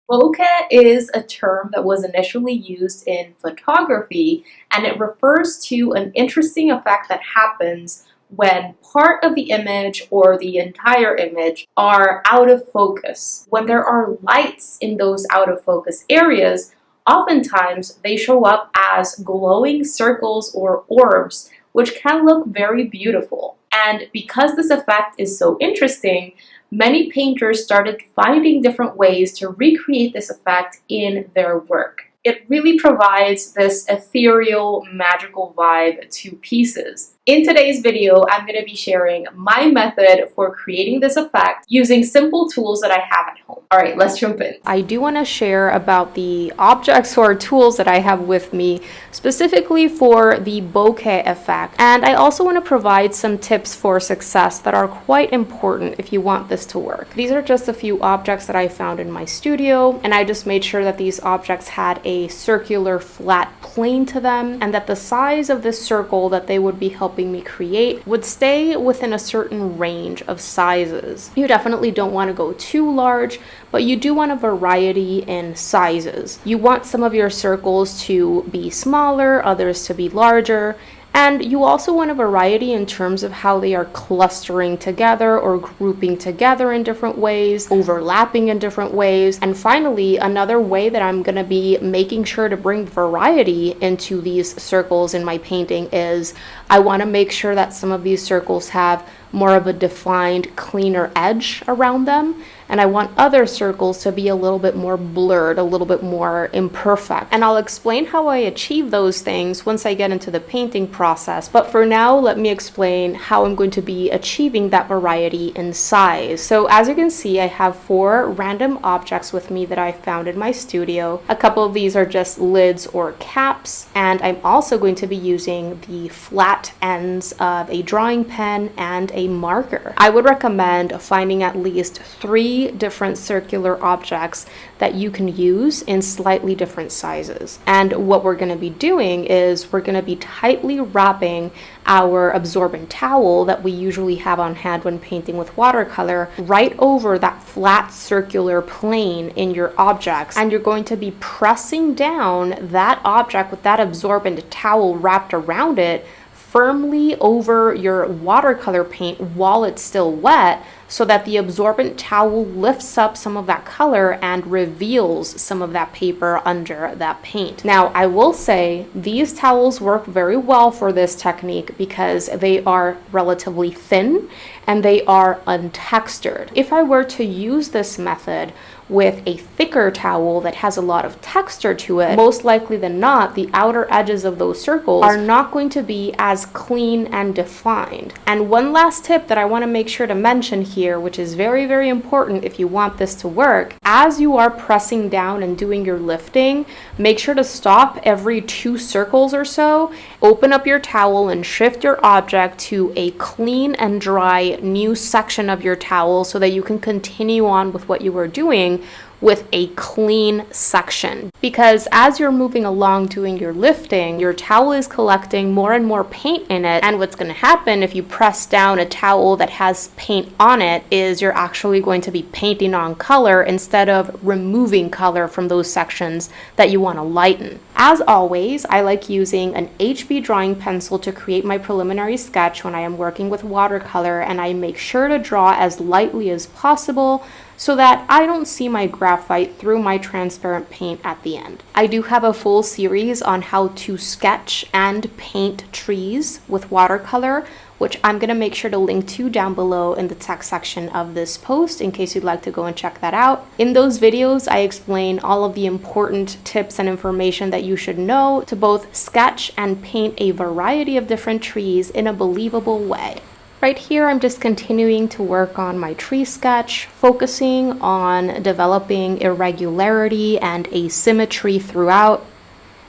Bokeh is a term that was initially used in photography, and it refers to an interesting effect that happens when part of the image or the entire image are out of focus. When there are lights in those out of focus areas, oftentimes they show up as glowing circles or orbs, which can look very beautiful. And because this effect is so interesting, many painters started finding different ways to recreate this effect in their work. It really provides this ethereal, magical vibe to pieces. In today's video, I'm going to be sharing my method for creating this effect using simple tools that I have at home. All right, let's jump in. I do want to share about the objects or tools that I have with me, specifically for the bokeh effect. And I also want to provide some tips for success that are quite important if you want this to work. These are just a few objects that I found in my studio, and I just made sure that these objects had a circular flat plane to them, and that the size of this circle that they would be helping me create would stay within a certain range of sizes. You definitely don't want to go too large, but you do want a variety in sizes. You want some of your circles to be smaller, others to be larger, and you also want a variety in terms of how they are clustering together or grouping together in different ways, overlapping in different ways. And finally, another way that I'm going to be making sure to bring variety into these circles in my painting is I want to make sure that some of these circles have more of a defined, cleaner edge around them. And I want other circles to be a little bit more blurred, a little bit more imperfect. And I'll explain how I achieve those things once I get into the painting process. But for now, let me explain how I'm going to be achieving that variety in size. So as you can see, I have 4 random objects with me that I found in my studio. A couple of these are just lids or caps. And I'm also going to be using the flat ends of a drawing pen and a marker. I would recommend finding at least 3 different circular objects that you can use in slightly different sizes. And what we're going to be doing is we're going to be tightly wrapping our absorbent towel that we usually have on hand when painting with watercolor right over that flat circular plane in your objects. And you're going to be pressing down that object with that absorbent towel wrapped around it firmly over your watercolor paint while it's still wet, so that the absorbent towel lifts up some of that color and reveals some of that paper under that paint. Now, I will say these towels work very well for this technique because they are relatively thin and they are untextured. If I were to use this method with a thicker towel that has a lot of texture to it, most likely than not, the outer edges of those circles are not going to be as clean and defined. And one last tip that I want to make sure to mention here, which is very, very important if you want this to work, as you are pressing down and doing your lifting, make sure to stop every 2 circles or so, open up your towel and shift your object to a clean and dry new section of your towel so that you can continue on with what you were doing with a clean section. Because as you're moving along doing your lifting, your towel is collecting more and more paint in it, and what's going to happen if you press down a towel that has paint on it is you're actually going to be painting on color instead of removing color from those sections that you want to lighten. As always, I like using an HB drawing pencil to create my preliminary sketch when I am working with watercolor, and I make sure to draw as lightly as possible so that I don't see my graphite through my transparent paint at the end. I do have a full series on how to sketch and paint trees with watercolor, which I'm going to make sure to link to down below in the text section of this post in case you'd like to go and check that out. In those videos, I explain all of the important tips and information that you should know to both sketch and paint a variety of different trees in a believable way. Right here, I'm just continuing to work on my tree sketch, focusing on developing irregularity and asymmetry throughout,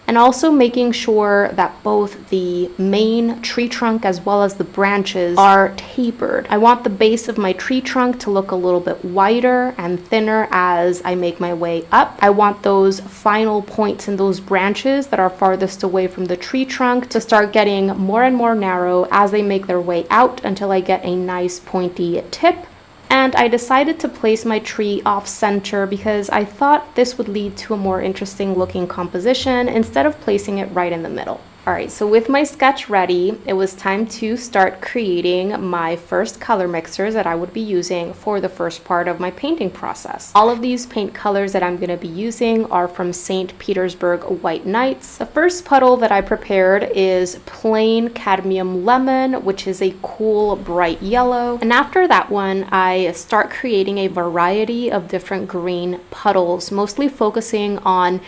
and also making sure that both the main tree trunk as well as the branches are tapered. I want the base of my tree trunk to look a little bit wider and thinner as I make my way up. I want those final points in those branches that are farthest away from the tree trunk to start getting more and more narrow as they make their way out until I get a nice pointy tip. And I decided to place my tree off center because I thought this would lead to a more interesting looking composition instead of placing it right in the middle. Alright, so with my sketch ready, it was time to start creating my first color mixers that I would be using for the first part of my painting process. All of these paint colors that I'm going to be using are from St. Petersburg White Nights. The first puddle that I prepared is plain cadmium lemon, which is a cool bright yellow. And after that one, I start creating a variety of different green puddles, mostly focusing on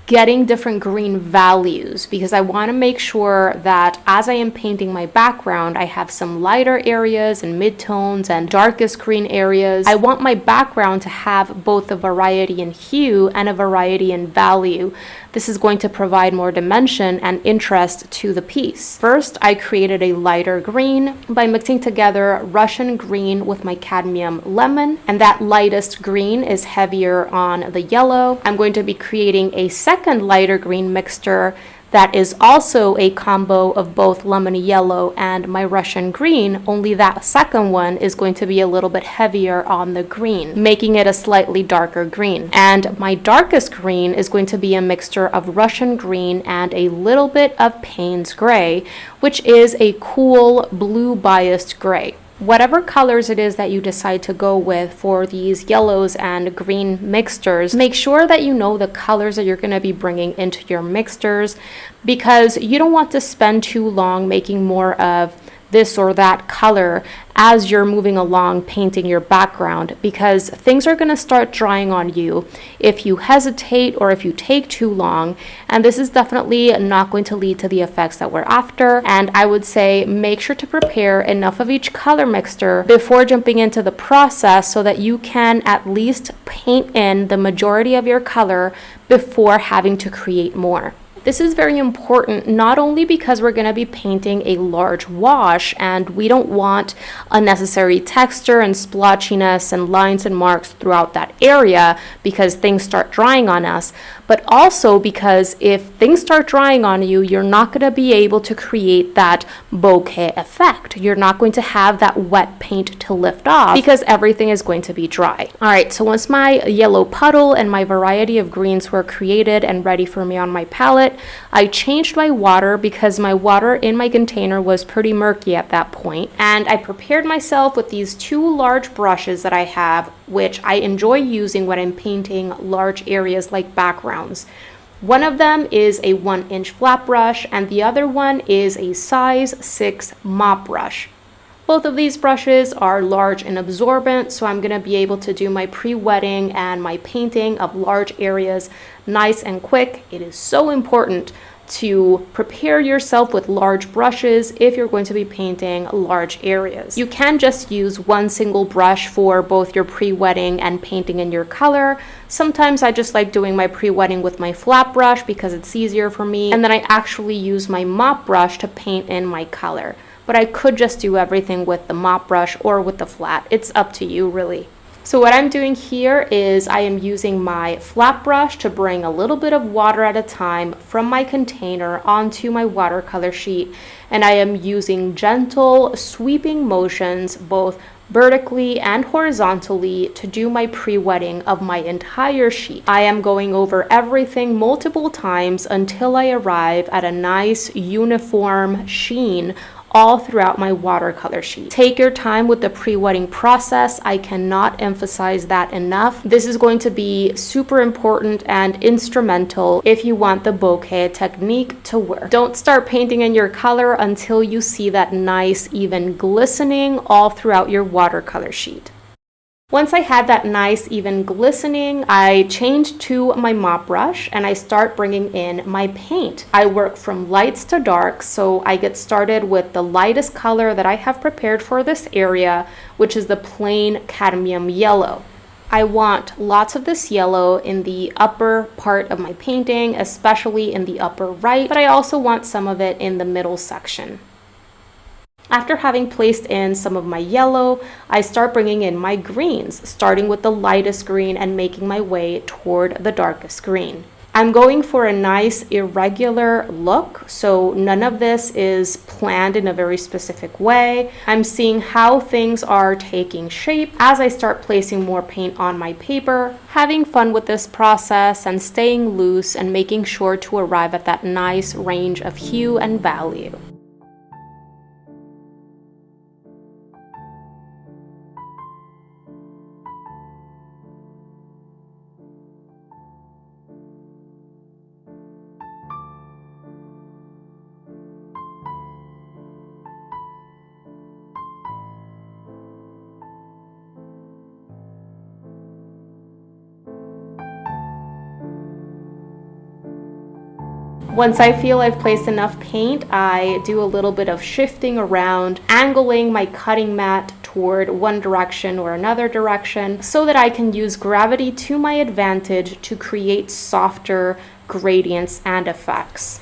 getting different green values because I want to make sure that as I am painting my background, I have some lighter areas and midtones and darkest green areas. I want my background to have both a variety in hue and a variety in value. This is going to provide more dimension and interest to the piece. First, I created a lighter green by mixing together Russian green with my cadmium lemon, and that lightest green is heavier on the yellow. I'm going to be creating a second lighter green mixture that is also a combo of both lemony yellow and my Russian green, only that second one is going to be a little bit heavier on the green, making it a slightly darker green. And my darkest green is going to be a mixture of Russian green and a little bit of Payne's gray, which is a cool blue biased gray. Whatever colors it is that you decide to go with for these yellows and green mixtures, make sure that you know the colors that you're going to be bringing into your mixtures, because you don't want to spend too long making more of this or that color as you're moving along painting your background, because things are going to start drying on you if you hesitate or if you take too long, and this is definitely not going to lead to the effects that we're after. And I would say make sure to prepare enough of each color mixture before jumping into the process so that you can at least paint in the majority of your color before having to create more. This is very important, not only because we're going to be painting a large wash and we don't want unnecessary texture and splotchiness and lines and marks throughout that area because things start drying on us, but also because if things start drying on you, you're not going to be able to create that bokeh effect. You're not going to have that wet paint to lift off because everything is going to be dry. All right, so once my yellow puddle and my variety of greens were created and ready for me on my palette, I changed my water because my water in my container was pretty murky at that point, and I prepared myself with these two large brushes that I have, which I enjoy using when I'm painting large areas like backgrounds. One of them is a 1-inch flat brush and the other one is a size 6 mop brush. Both of these brushes are large and absorbent, so I'm going to be able to do my pre-wetting and my painting of large areas nice and quick. It is so important to prepare yourself with large brushes if you're going to be painting large areas. You can just use one single brush for both your pre-wetting and painting in your color. Sometimes I just like doing my pre-wetting with my flat brush because it's easier for me, and then I actually use my mop brush to paint in my color. But I could just do everything with the mop brush or with the flat. It's up to you, really. So what I'm doing here is I am using my flat brush to bring a little bit of water at a time from my container onto my watercolor sheet, and I am using gentle sweeping motions both vertically and horizontally to do my pre-wetting of my entire sheet. I am going over everything multiple times until I arrive at a nice uniform sheen all throughout my watercolor sheet. Take your time with the pre-wetting process. I cannot emphasize that enough. This is going to be super important and instrumental if you want the bokeh technique to work. Don't start painting in your color until you see that nice even glistening all throughout your watercolor sheet. Once I had that nice even glistening, I changed to my mop brush and I start bringing in my paint. I work from lights to darks, so I get started with the lightest color that I have prepared for this area, which is the plain cadmium yellow. I want lots of this yellow in the upper part of my painting, especially in the upper right, but I also want some of it in the middle section. After having placed in some of my yellow, I start bringing in my greens, starting with the lightest green and making my way toward the darkest green. I'm going for a nice irregular look, so none of this is planned in a very specific way. I'm seeing how things are taking shape as I start placing more paint on my paper, having fun with this process and staying loose and making sure to arrive at that nice range of hue and value. Once I feel I've placed enough paint, I do a little bit of shifting around, angling my cutting mat toward one direction or another direction so that I can use gravity to my advantage to create softer gradients and effects.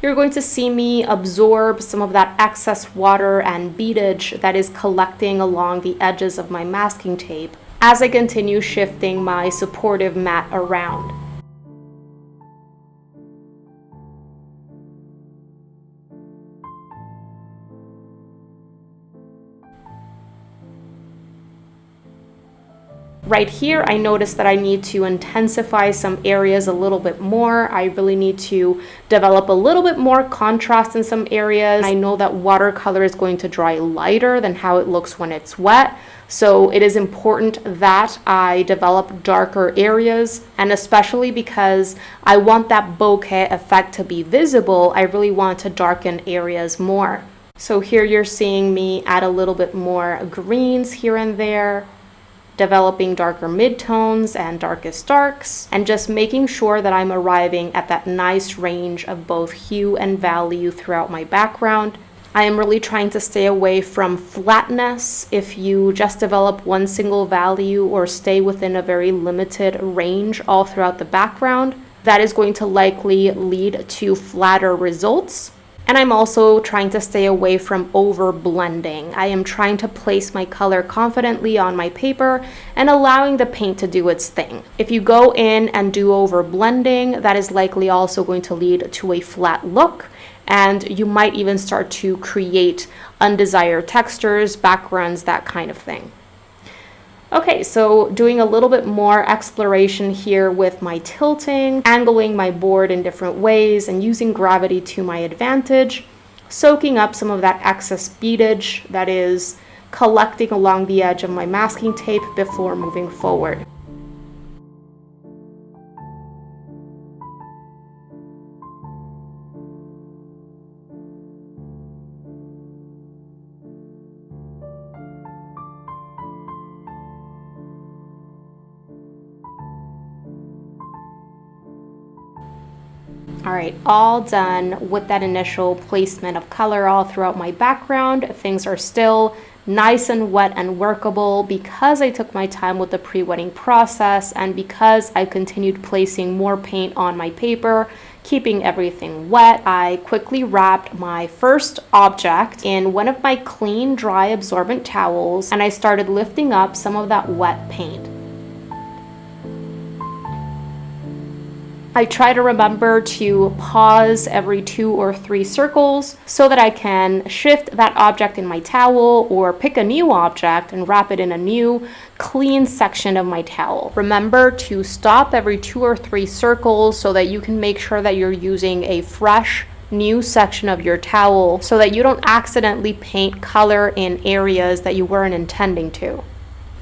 You're going to see me absorb some of that excess water and beadage that is collecting along the edges of my masking tape as I continue shifting my supportive mat around. Right here, I noticed that I need to intensify some areas a little bit more. I really need to develop a little bit more contrast in some areas. I know that watercolor is going to dry lighter than how it looks when it's wet. So it is important that I develop darker areas, and especially because I want that bokeh effect to be visible, I really want to darken areas more. So here you're seeing me add a little bit more greens here and there, developing darker midtones and darkest darks, and just making sure that I'm arriving at that nice range of both hue and value throughout my background. I am really trying to stay away from flatness. If you just develop one single value or stay within a very limited range all throughout the background, that is going to likely lead to flatter results. And I'm also trying to stay away from over blending. I am trying to place my color confidently on my paper and allowing the paint to do its thing. If you go in and do over blending, that is likely also going to lead to a flat look, and you might even start to create undesired textures, backgrounds, that kind of thing. Okay, so doing a little bit more exploration here with my tilting, angling my board in different ways and using gravity to my advantage, soaking up some of that excess beadage that is collecting along the edge of my masking tape before moving forward. All right, all done with that initial placement of color all throughout my background. Things are still nice and wet and workable because I took my time with the pre-wetting process and because I continued placing more paint on my paper, keeping everything wet. I quickly wrapped my first object in one of my clean, dry, absorbent towels, and I started lifting up some of that wet paint. I try to remember to pause every 2 or 3 circles so that I can shift that object in my towel or pick a new object and wrap it in a new clean section of my towel. Remember to stop every 2 or 3 circles so that you can make sure that you're using a fresh new section of your towel so that you don't accidentally paint color in areas that you weren't intending to.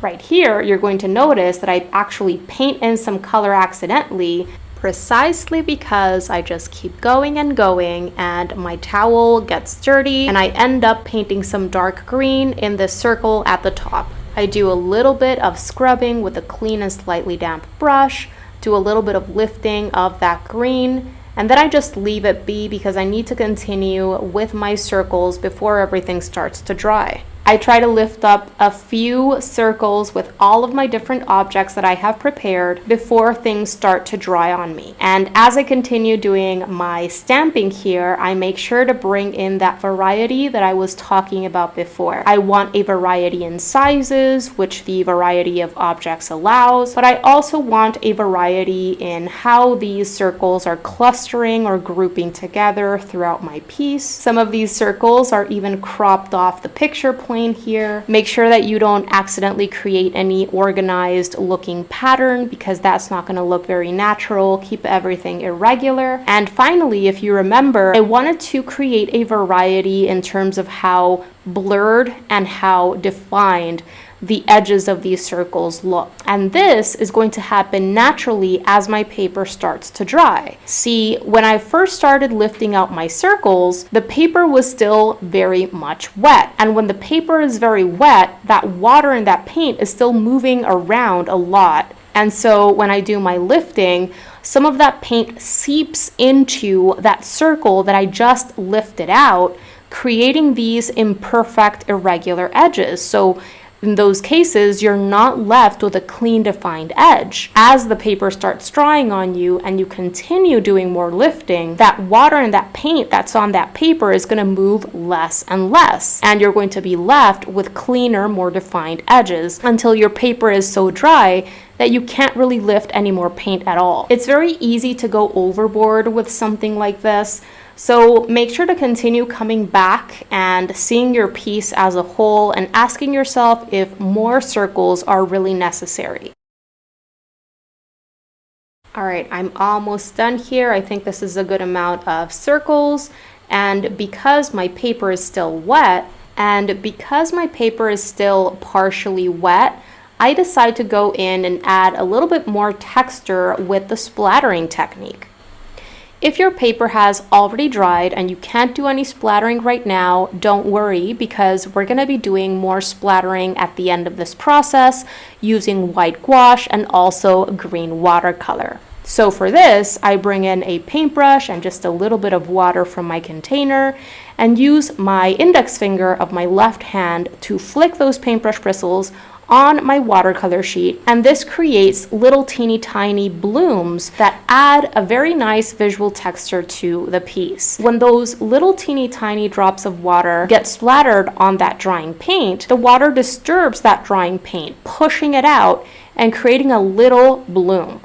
Right here, you're going to notice that I actually paint in some color accidentally, precisely because I just keep going and going and my towel gets dirty and I end up painting some dark green in this circle at the top. I do a little bit of scrubbing with a clean and slightly damp brush, do a little bit of lifting of that green, and then I just leave it be because I need to continue with my circles before everything starts to dry. I try to lift up a few circles with all of my different objects that I have prepared before things start to dry on me. And as I continue doing my stamping here, I make sure to bring in that variety that I was talking about before. I want a variety in sizes, which the variety of objects allows, but I also want a variety in how these circles are clustering or grouping together throughout my piece. Some of these circles are even cropped off the picture plane here. Make sure that you don't accidentally create any organized looking pattern, because that's not going to look very natural. Keep everything irregular. And finally, if you remember, I wanted to create a variety in terms of how blurred and how defined the edges of these circles look. And this is going to happen naturally as my paper starts to dry. See, when I first started lifting out my circles, the paper was still very much wet. And when the paper is very wet, that water and that paint is still moving around a lot. And so when I do my lifting, some of that paint seeps into that circle that I just lifted out, creating these imperfect, irregular edges. So in those cases, you're not left with a clean, defined edge. As the paper starts drying on you and you continue doing more lifting, that water and that paint that's on that paper is going to move less and less. And you're going to be left with cleaner, more defined edges until your paper is so dry that you can't really lift any more paint at all. It's very easy to go overboard with something like this. So make sure to continue coming back and seeing your piece as a whole and asking yourself if more circles are really necessary. All right, I'm almost done here. I think this is a good amount of circles. And because my paper is still wet, and because my paper is still partially wet, I decide to go in and add a little bit more texture with the splattering technique. If your paper has already dried and you can't do any splattering right now, don't worry, because we're going to be doing more splattering at the end of this process using white gouache and also green watercolor. So for this, I bring in a paintbrush and just a little bit of water from my container and use my index finger of my left hand to flick those paintbrush bristles on my watercolor sheet, and this creates little teeny tiny blooms that add a very nice visual texture to the piece. When those little teeny tiny drops of water get splattered on that drying paint, the water disturbs that drying paint, pushing it out and creating a little bloom.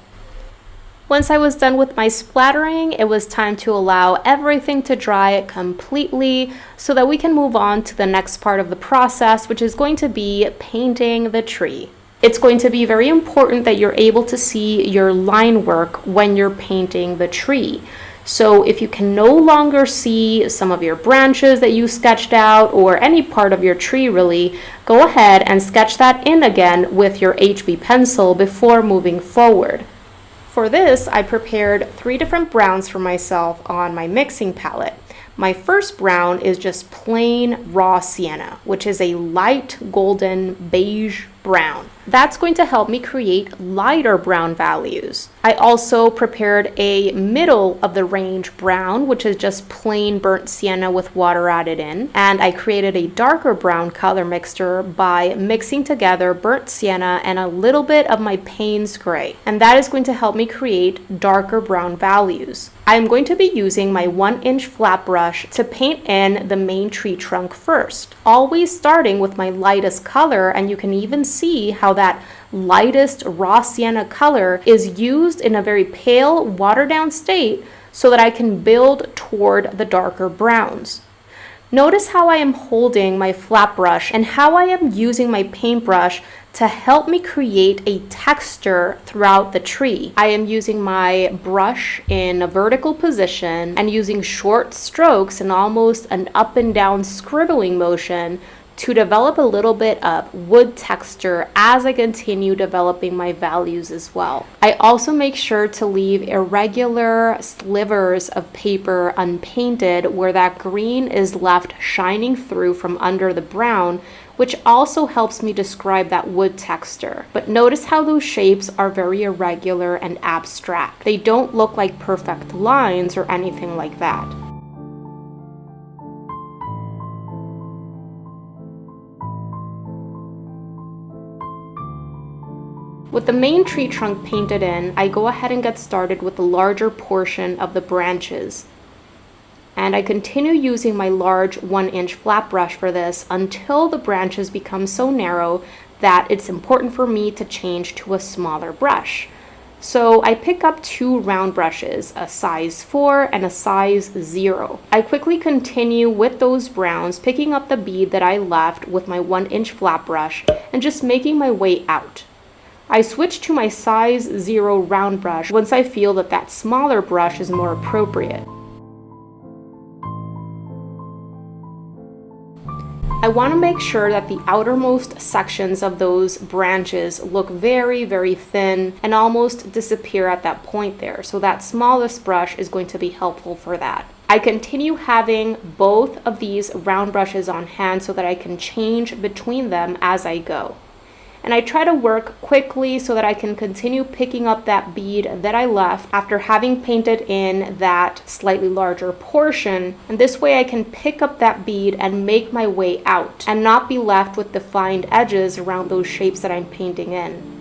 Once I was done with my splattering, it was time to allow everything to dry completely so that we can move on to the next part of the process, which is going to be painting the tree. It's going to be very important that you're able to see your line work when you're painting the tree. So if you can no longer see some of your branches that you sketched out or any part of your tree really, go ahead and sketch that in again with your HB pencil before moving forward. For this, I prepared 3 different browns for myself on my mixing palette. My first brown is just plain raw sienna, which is a light golden beige brown. That's going to help me create lighter brown values. I also prepared a middle of the range brown, which is just plain burnt sienna with water added in. And I created a darker brown color mixture by mixing together burnt sienna and a little bit of my Payne's gray. And that is going to help me create darker brown values. I'm going to be using my 1-inch flat brush to paint in the main tree trunk first, always starting with my lightest color, and you can even see how that lightest raw sienna color is used in a very pale, watered down state so that I can build toward the darker browns. Notice how I am holding my flat brush and how I am using my paintbrush to help me create a texture throughout the tree. I am using my brush in a vertical position and using short strokes and almost an up and down scribbling motion to develop a little bit of wood texture as I continue developing my values as well. I also make sure to leave irregular slivers of paper unpainted where that green is left shining through from under the brown, which also helps me describe that wood texture. But notice how those shapes are very irregular and abstract. They don't look like perfect lines or anything like that. With the main tree trunk painted in, I go ahead and get started with the larger portion of the branches. And I continue using my large 1-inch flat brush for this until the branches become so narrow that it's important for me to change to a smaller brush. So I pick up 2 round brushes, a size 4 and a size 0. I quickly continue with those browns, picking up the bead that I left with my 1-inch flat brush and just making my way out. I switch to my size 0 round brush once I feel that that smaller brush is more appropriate. I want to make sure that the outermost sections of those branches look very, very thin and almost disappear at that point there. So that smallest brush is going to be helpful for that. I continue having both of these round brushes on hand so that I can change between them as I go. And I try to work quickly so that I can continue picking up that bead that I left after having painted in that slightly larger portion. And this way I can pick up that bead and make my way out and not be left with defined edges around those shapes that I'm painting in.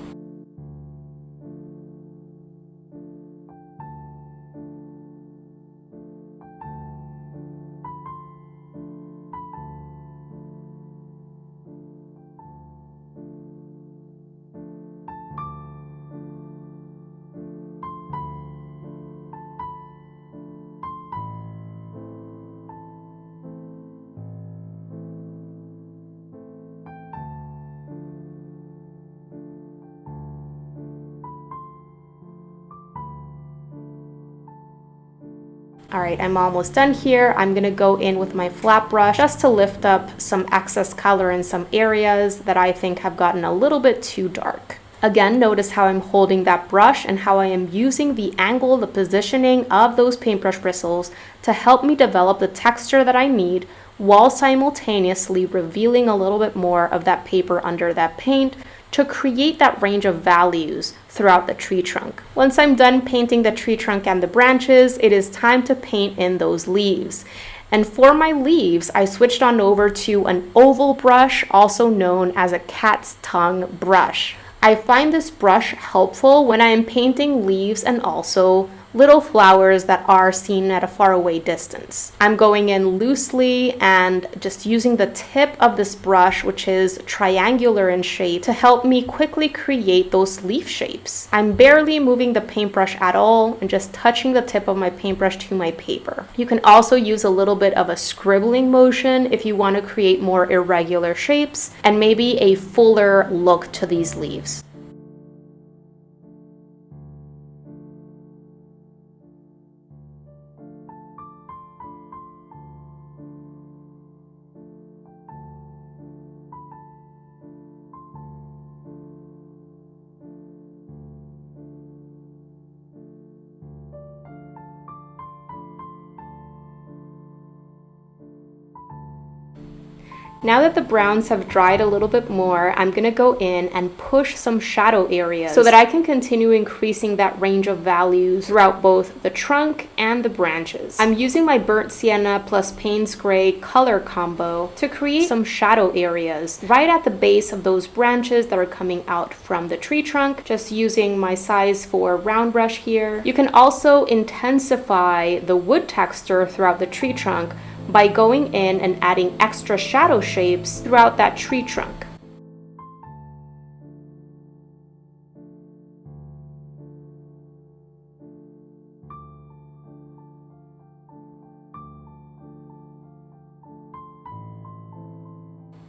All right, I'm almost done here. I'm gonna go in with my flat brush just to lift up some excess color in some areas that I think have gotten a little bit too dark. Again, notice how I'm holding that brush and how I am using the angle, the positioning of those paintbrush bristles to help me develop the texture that I need while simultaneously revealing a little bit more of that paper under that paint to create that range of values throughout the tree trunk. Once I'm done painting the tree trunk and the branches, it is time to paint in those leaves. And for my leaves, I switched on over to an oval brush, also known as a cat's tongue brush. I find this brush helpful when I am painting leaves and also little flowers that are seen at a faraway distance. I'm going in loosely and just using the tip of this brush, which is triangular in shape, to help me quickly create those leaf shapes. I'm barely moving the paintbrush at all and just touching the tip of my paintbrush to my paper. You can also use a little bit of a scribbling motion if you want to create more irregular shapes and maybe a fuller look to these leaves. Now that the browns have dried a little bit more, I'm going to go in and push some shadow areas so that I can continue increasing that range of values throughout both the trunk and the branches. I'm using my burnt sienna plus Payne's gray color combo to create some shadow areas right at the base of those branches that are coming out from the tree trunk, just using my size 4 round brush here. You can also intensify the wood texture throughout the tree trunk by going in and adding extra shadow shapes throughout that tree trunk.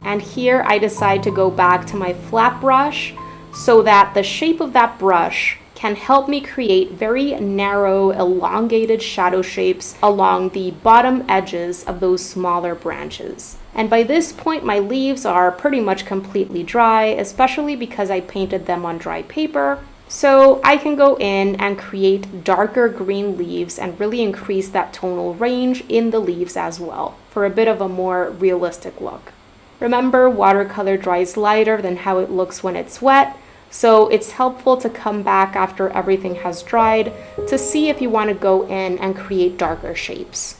And here I decide to go back to my flat brush so that the shape of that brush can help me create very narrow, elongated shadow shapes along the bottom edges of those smaller branches. And by this point, my leaves are pretty much completely dry, especially because I painted them on dry paper. So I can go in and create darker green leaves and really increase that tonal range in the leaves as well for a bit of a more realistic look. Remember, watercolor dries lighter than how it looks when it's wet. So it's helpful to come back after everything has dried to see if you want to go in and create darker shapes.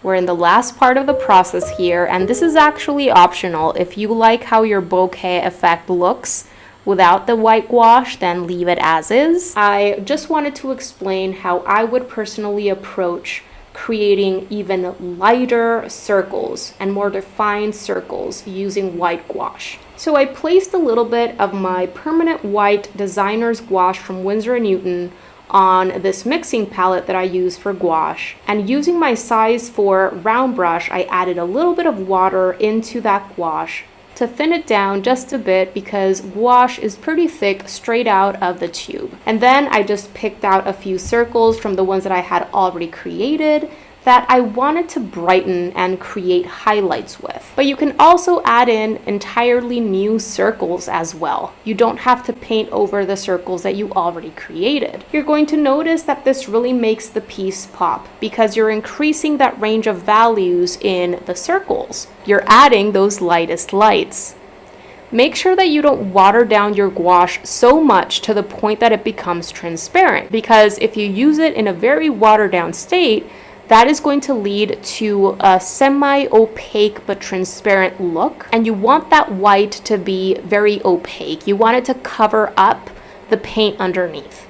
We're in the last part of the process here, and this is actually optional. If you like how your bokeh effect looks without the white gouache, then leave it as is. I just wanted to explain how I would personally approach creating even lighter circles and more defined circles using white gouache. So I placed a little bit of my permanent white designer's gouache from Winsor & Newton on this mixing palette that I use for gouache, and using my size 4 round brush, I added a little bit of water into that gouache to thin it down just a bit because gouache is pretty thick straight out of the tube. And then I just picked out a few circles from the ones that I had already created that I wanted to brighten and create highlights with. But you can also add in entirely new circles as well. You don't have to paint over the circles that you already created. You're going to notice that this really makes the piece pop because you're increasing that range of values in the circles. You're adding those lightest lights. Make sure that you don't water down your gouache so much to the point that it becomes transparent, because if you use it in a very watered down state, that is going to lead to a semi-opaque but transparent look, and you want that white to be very opaque. You want it to cover up the paint underneath.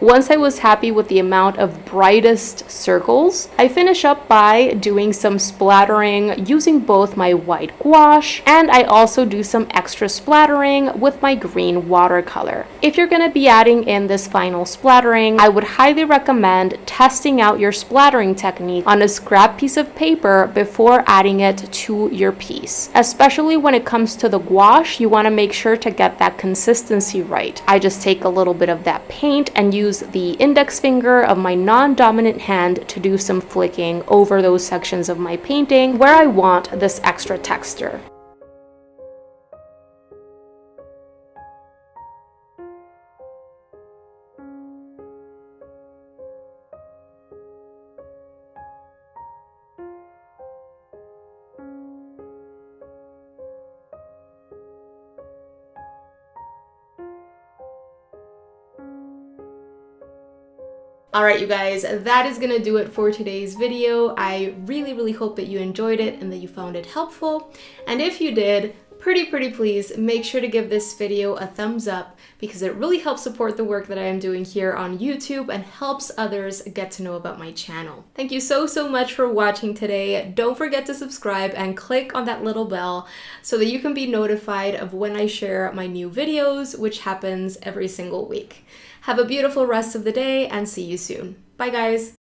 Once I was happy with the amount of brightest circles, I finish up by doing some splattering using both my white gouache, and I also do some extra splattering with my green watercolor. If you're going to be adding in this final splattering, I would highly recommend testing out your splattering technique on a scrap piece of paper before adding it to your piece. Especially when it comes to the gouache, you want to make sure to get that consistency right. I just take a little bit of that paint and use the index finger of my non-dominant hand to do some flicking over those sections of my painting where I want this extra texture. Alright you guys, that is gonna do it for today's video. I really hope that you enjoyed it and that you found it helpful. And if you did, pretty please make sure to give this video a thumbs up because it really helps support the work that I am doing here on YouTube and helps others get to know about my channel. Thank you so much for watching today. Don't forget to subscribe and click on that little bell so that you can be notified of when I share my new videos, which happens every single week. Have a beautiful rest of the day and see you soon. Bye guys!